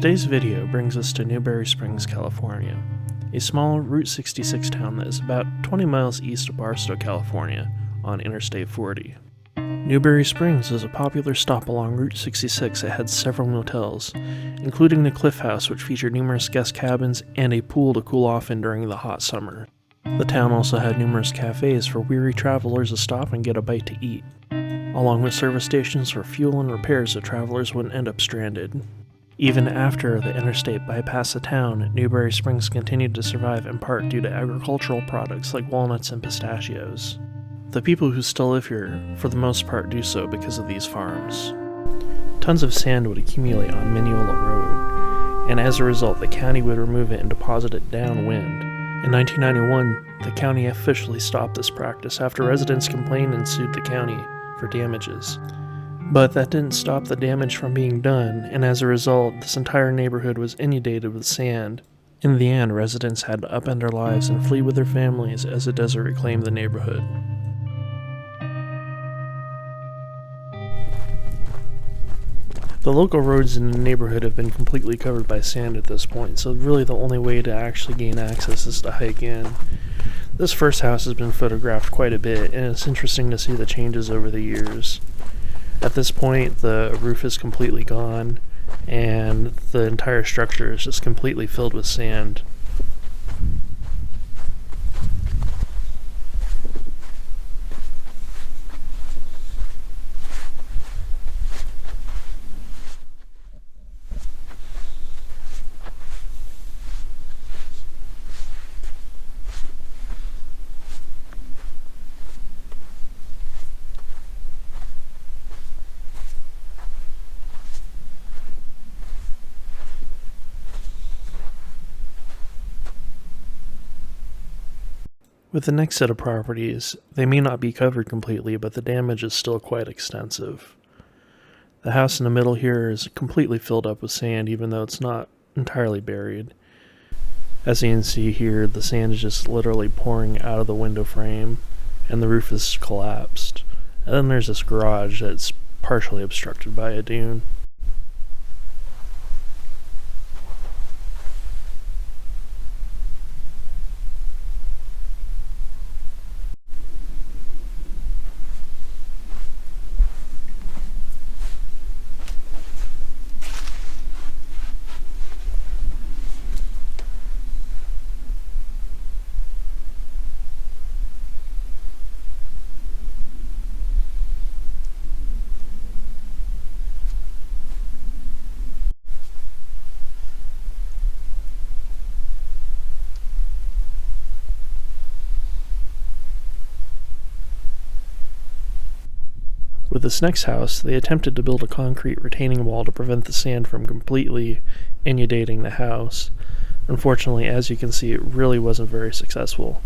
Today's video brings us to Newberry Springs, California, a small Route 66 town that is about 20 miles east of Barstow, California, on Interstate 40. Newberry Springs is a popular stop along Route 66 that had several motels, including the Cliff House, which featured numerous guest cabins and a pool to cool off in during the hot summer. The town also had numerous cafes for weary travelers to stop and get a bite to eat, along with service stations for fuel and repairs so travelers wouldn't end up stranded. Even after the interstate bypassed the town, Newberry Springs continued to survive in part due to agricultural products like walnuts and pistachios. The people who still live here, for the most part, do so because of these farms. Tons of sand would accumulate on Mineola Road, and as a result, the county would remove it and deposit it downwind. In 1991, the county officially stopped this practice after residents complained and sued the county for damages. But that didn't stop the damage from being done, and as a result, this entire neighborhood was inundated with sand. In the end, residents had to upend their lives and flee with their families as the desert reclaimed the neighborhood. The local roads in the neighborhood have been completely covered by sand at this point, so really the only way to actually gain access is to hike in. This first house has been photographed quite a bit, and it's interesting to see the changes over the years. At this point, the roof is completely gone, and the entire structure is just completely filled with sand. With the next set of properties, they may not be covered completely, but the damage is still quite extensive. The house in the middle here is completely filled up with sand, even though it's not entirely buried. As you can see here, the sand is just literally pouring out of the window frame, and the roof is collapsed. And then there's this garage that's partially obstructed by a dune. With this next house, they attempted to build a concrete retaining wall to prevent the sand from completely inundating the house. Unfortunately, as you can see, it really wasn't very successful.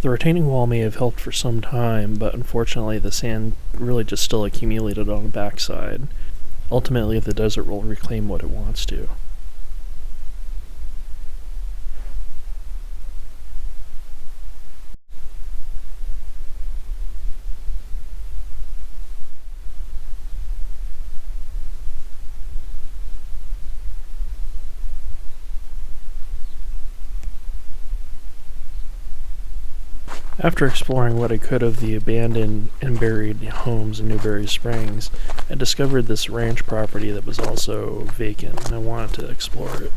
The retaining wall may have helped for some time, but unfortunately the sand really just still accumulated on the backside. Ultimately, the desert will reclaim what it wants to. After exploring what I could of the abandoned and buried homes in Newberry Springs, I discovered this ranch property that was also vacant, and I wanted to explore it.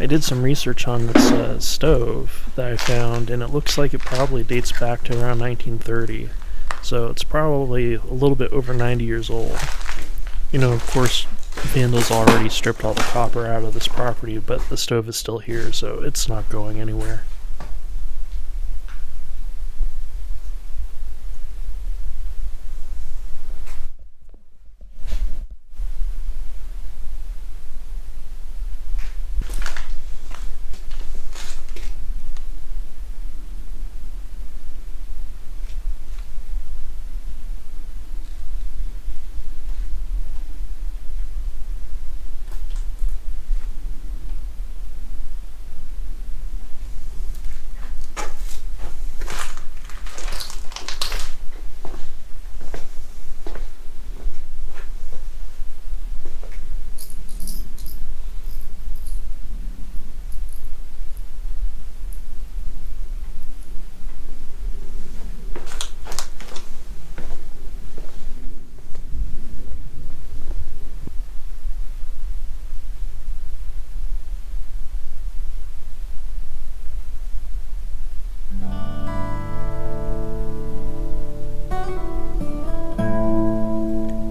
I did some research on this stove that I found, and it looks like it probably dates back to around 1930. So it's probably a little bit over 90 years old. You know, of course, vandals already stripped all the copper out of this property, but the stove is still here, so it's not going anywhere.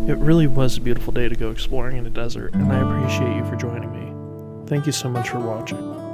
It really was a beautiful day to go exploring in a desert, and I appreciate you for joining me. Thank you so much for watching.